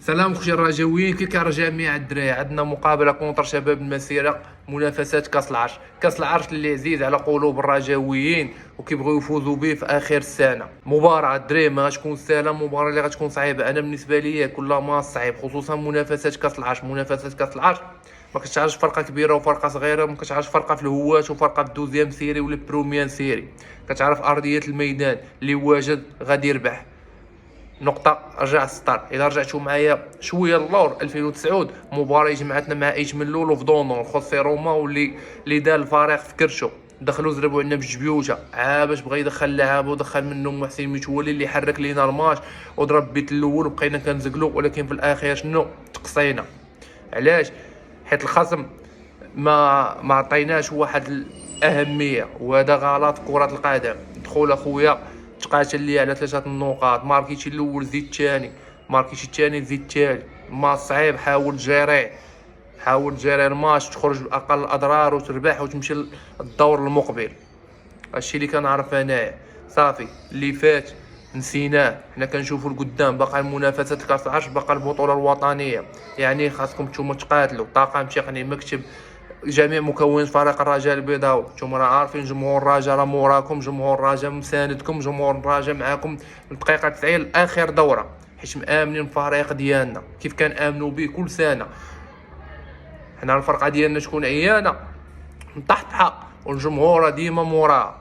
سلام خويا الرجاويين، كي كان جميع الدراري عندنا مقابله كونتر شباب المسيره، منافسات كاس العرش. كاس العرش اللي عزيز على قلوب الرجاويين وكيبغيو يفوزوا به في اخر السنه. مباراه الدراري ما غتكون سهله، مباراه اللي غتكون صعيبه. انا بالنسبه لي كل ما صعيب، خصوصا منافسات كاس العرش. منافسات كاس العرش ما كتعرفش فرقه كبيره وفرقه صغيره، ما كتعرفش فرقه في الهواش وفرقه في الدوزيام سيري ولا بروميان سيري. كتعرف ارضيه الميدان اللي واجد غادي يربح نقطة. رجع السطر. إذا رجعتوا معايا شوية اللور 2009 مباراة جمعتنا مع ايش من لولو في دونور خوسي روما، واللي دار الفريق في كرشو. دخلوا زربوا عندنا بجبيوته باش بغى يدخل لعاب، ودخل منهم محسن متولي اللي حرك لينا الماتش وضرب بيت الاول وبقينا كنزقلو، ولكن في الاخير شنو تقصينا. علاش؟ حيت الخصم ما عطيناش واحد الاهميه، وهذا غلط كرة القدم. دخول اخويا تقاتل لي على 3 النقاط، ماركيتي الاول زيد الثاني، ماركيتي الثاني زيد الثالث. ما صعيب، حاول تجيري الماتش، تخرج باقل الاضرار وتربح وتمشي للدور المقبل. هادشي اللي كنعرف انايا. صافي اللي فات نسيناه، حنا كنشوفوا القدام. باقا المنافسات كاس العرش، باقا البطوله الوطنيه. يعني خاصكم نتوما تقاتلوا. طاقم تقني مكتب جميع مكونات فريق الرجاء البيضاوي، نتوما راه عارفين جمهور الرجاء راه موراكم، جمهور الرجاء مساندكم، جمهور الرجاء معاكم من الدقيقه 90 لاخر دوره، حيت مآمنين بالفريق ديالنا كيف كان امنوا به كل سنه. حنا الفرقه ديالنا تكون عيانه مطحطحه والجمهور ديما موراها،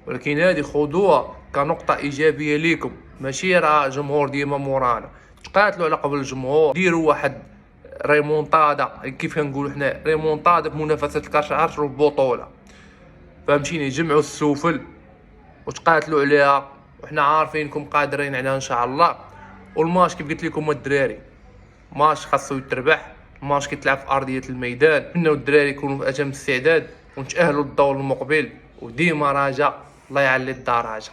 ولكن هذه خذوها كنقطه ايجابيه ليكم، ماشي راه جمهور ديما مورانا. تقاتلوا على قبل الجمهور، ديروا واحد ريمونطادا كيف كنقولوا حنا، ريمونطادا في منافسه كاس العرش والبطوله. فهمتيني؟ جمعوا السفل وتقاتلوا عليها، وحنا عارفينكم قادرين عليها ان شاء الله. والماتش كيف قلت لكم الدراري، ماتش خاصو يتربح، ماتش كيتلعب في ارضيه الميدان. نتمنوا الدراري يكونوا في اتم استعداد ونتاهلوا للدور المقبل، وديما رجاء الله يعلي الدرجه.